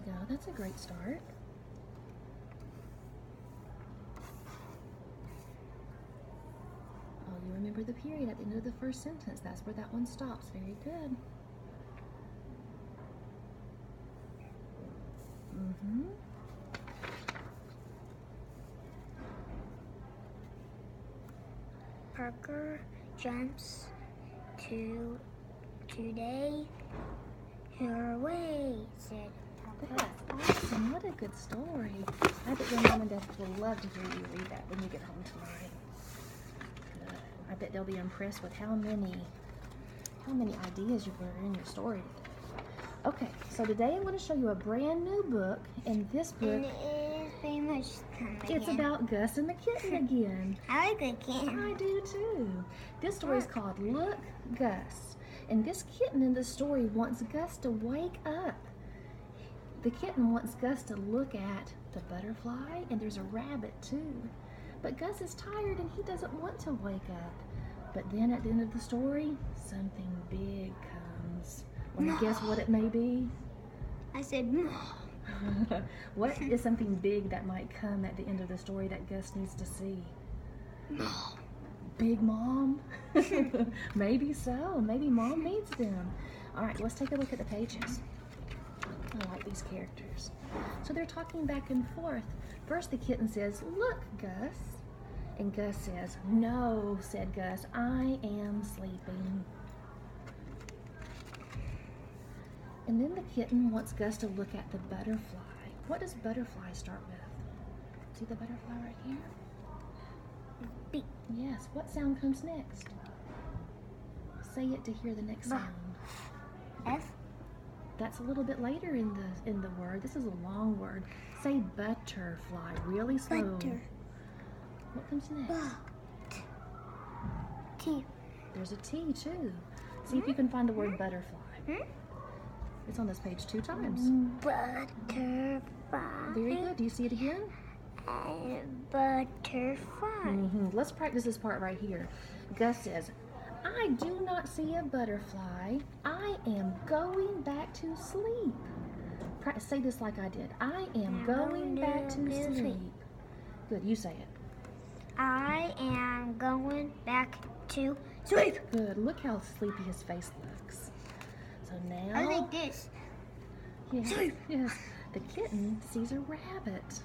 go. That's a great start. Oh, you remember the period at the end of the first sentence. That's where that one stops. Very good. Parker jumps to today. Hooray, said Parker. That's awesome. What a good story. I bet your mom and dad will love to hear you read that when you get home tonight. Good. I bet they'll be impressed with how many ideas you put in your story today. Okay, so today I'm going to show you a brand new book, and this book And it is very much fun it's again. about Gus and the kitten again. I like a kitten. I do too. This story is called Look, Gus. And this kitten in the story wants Gus to wake up. The kitten wants Gus to look at the butterfly, and there's a rabbit too. But Gus is tired and he doesn't want to wake up. But then at the end of the story, something big comes. Want to guess what it may be? I said, no. What is something big that might come at the end of the story that Gus needs to see? Big Mom? Maybe so. Maybe Mom needs them. All right, let's take a look at the pages. I like these characters. So they're talking back and forth. First, the kitten says, "Look, Gus." And Gus says, "No," said Gus, "I am sleeping." And then the kitten wants Gus to look at the butterfly. What does butterfly start with? See the butterfly right here? B. Yes. What sound comes next? Say it to hear the next Ba. sound. F. That's a little bit later in the word. This is a long word. Say butterfly really slow. Butter. What comes next? But. T. There's a T too. See if you can find the word butterfly. It's on this page 2 times. Butterfly. Very good. Do you see it again? Butterfly. Let's practice this part right here. Gus says, "I do not see a butterfly. I am going back to sleep." Say this like I did. I am going back to sleep. Good. You say it. I am going back to sleep. Good. Look how sleepy his face looks. So now, I like this. yes, the kitten sees a rabbit.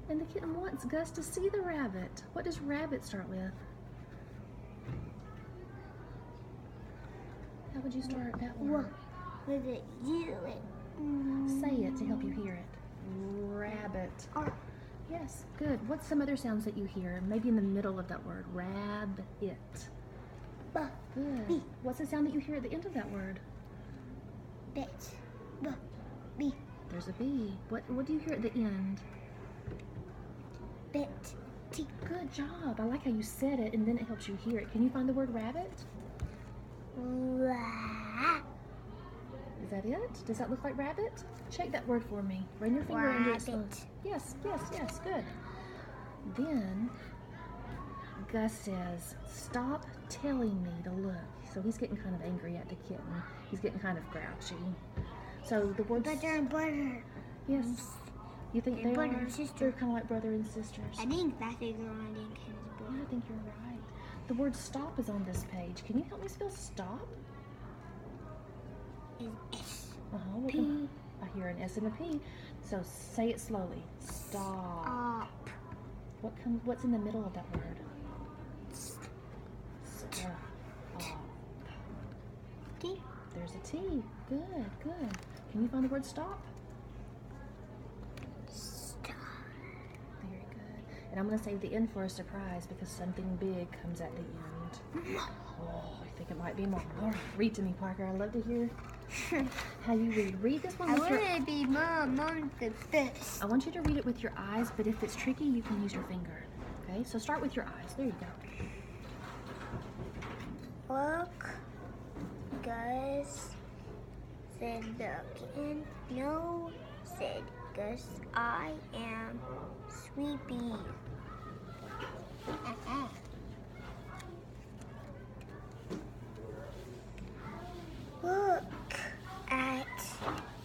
And the kitten wants Gus to see the rabbit. What does rabbit start with? How would you start that word? With it, you it. Say it to help you hear it. Rabbit. R. Yes, good. What's some other sounds that you hear? Maybe in the middle of that word. Rabbit. B. Good. B. What's the sound that you hear at the end of that word? Bit. B. B. There's a B. What do you hear at the end? Bit. T. Good job. I like how you said it and then it helps you hear it. Can you find the word rabbit? Ra. Is that it? Does that look like rabbit? Check that word for me. Run your finger under it. slowly. Rabbit. Yes, good. Then Gus says, "Stop telling me to look." So he's getting kind of angry at the kitten. He's getting kind of grouchy. So the word Butter and butter. yes. You think They're they brother are? and sister. They're kind of like brother and sisters. I think that's a girl. I think it's a Yeah, boy. I think you're right. The word stop is on this page. Can you help me spell stop? Is S. Uh-huh. P. I hear an S and a P. So say it slowly. Stop. Up. What's in the middle of that word? Stop. T. There's a T. Good. Can you find the word stop? Stop. Very good. And I'm going to save the end for a surprise because something big comes at the end. Oh, I think it might be Mom. All right, read to me, Parker. I love to hear how you read. Read this one I with want your... to be Mom. Mom the best. I want you to read it with your eyes, but if it's tricky, you can use your finger. Okay, so start with your eyes. There you go. Look, Gus, said the kitten. No, said Gus, I am sleepy. Look at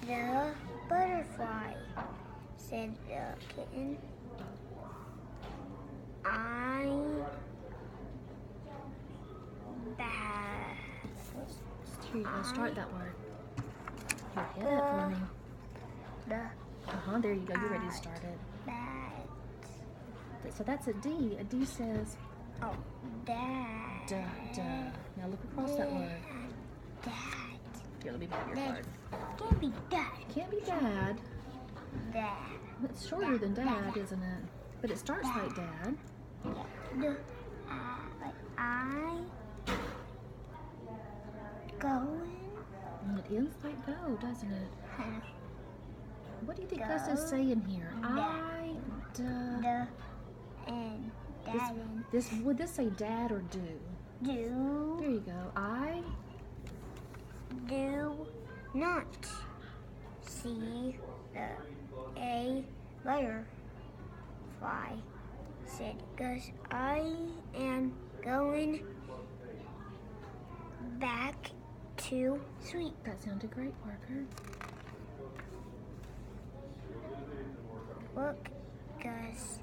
the butterfly. the kitten. I bad. Here you go. Start that word. Here, hit it for me. The There you go. You're ready to start it. bad. So that's a D. A D says Oh, dad. duh, duh. Now look across that word. Dad. Here, let me grab your Dad. card. Can't be dad. Can't be dad. Dad. It's shorter than dad, isn't it? But it starts like dad. The but I going. And it ends like go, doesn't it? What do you think Gus is saying here? I, duh. The and dad Would this say dad or do? do There you go. I do not see a butterfly, said Gus. I am going back to sleep. That sounded great, Parker. Look, Gus,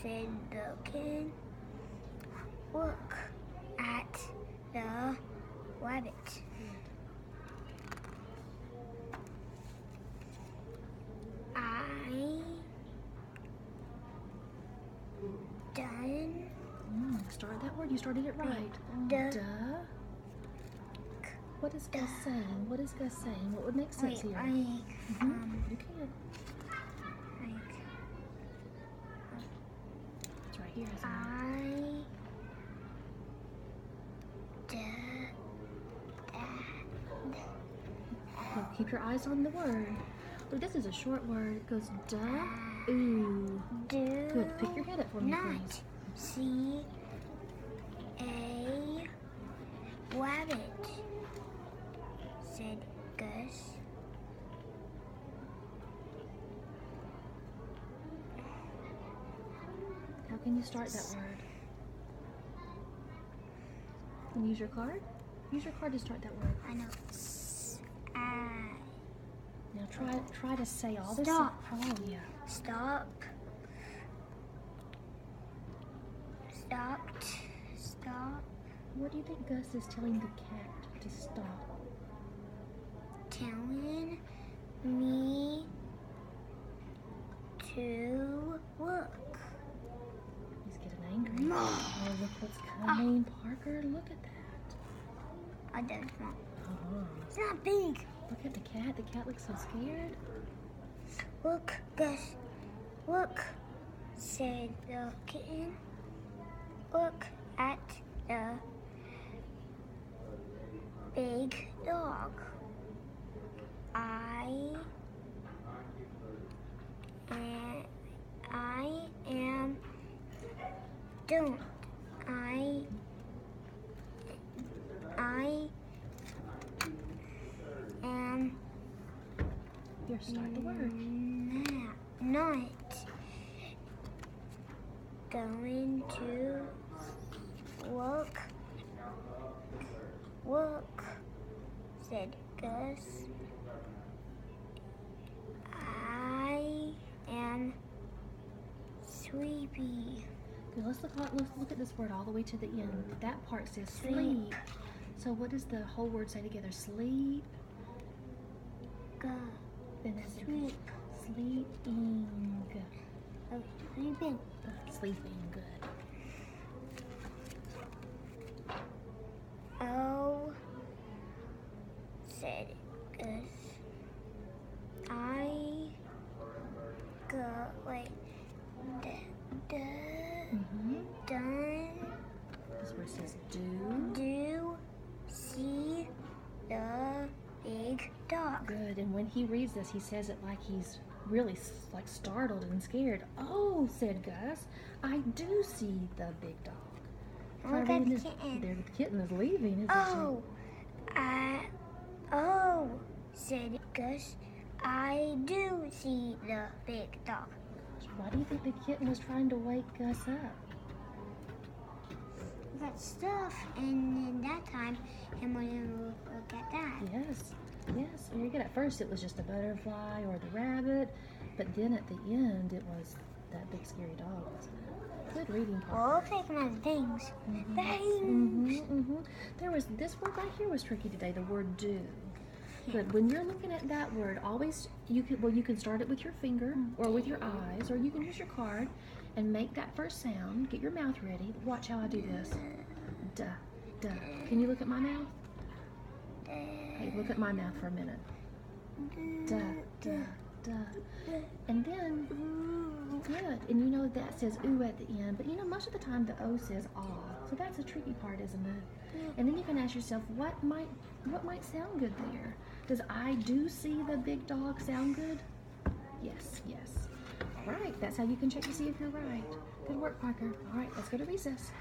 said the kid. Look at the rabbit. I done Start that word. You started it right. Duh. Duh. What is Gus saying? What is Gus saying? What would make sense wait, here? you You can. It's right here, isn't it? Now keep your eyes on the word. Look, this is a short word. It goes duh, ooh. do Good. Pick your head up for me, not please. see a rabbit, said Gus. How can you start that word? Can you use your card? Use your card to start that word. I know. Now try to say all this. Stop. Oh yeah. Stop. Stopped. Stop. What do you think Gus is telling the cat to stop? Telling me to look. He's getting angry. Oh, look what's coming, Parker. Look at that. I don't want. Uh-huh. It's not big. Look at the cat. The cat looks so scared. Look, Gus. Look, said the kitten. Look at the big dog. I am don't I am Here, start the word. not going to look, said Gus. I am sleepy. Okay, let's look at this word all the way to the end. That part says sleep. So what does the whole word say together? Sleep. Go. Then that's Sleep. Sleeping. Oh, sleeping. Sleeping. Good. Oh, said Gus. I go wait. Done. This word says do. Do see the big dog. Good. And when he reads this, he says it like he's really like startled and scared. Oh, said Gus, I do see the big dog. Try Look at reading the this. kitten. There, the kitten is leaving, isn't Oh, said Gus. I do see the big dog. she? Why do you think the kitten was trying to wake Gus up? That stuff, and in that time, him wanted to look at that. Yes. Yes, very good. At first it was just a butterfly or the rabbit, but then at the end it was that big scary dog. Good reading, Parker. We'll take another things. There was this word right here was tricky today. The word do. But when you're looking at that word, always you can start it with your finger or with your eyes, or you can use your card and make that first sound. Get your mouth ready. Watch how I do this. Duh, duh. Can you look at my mouth? Hey, look at my mouth for a minute. Duh, duh, duh. And then, good. And you know that says ooh at the end, but you know most of the time the O says ah. So that's a tricky part, isn't it? And then you can ask yourself, what might sound good there? Does I do see the big dog sound good? Yes, yes. All right, that's how you can check to see if you're right. Good work, Parker. All right, let's go to recess.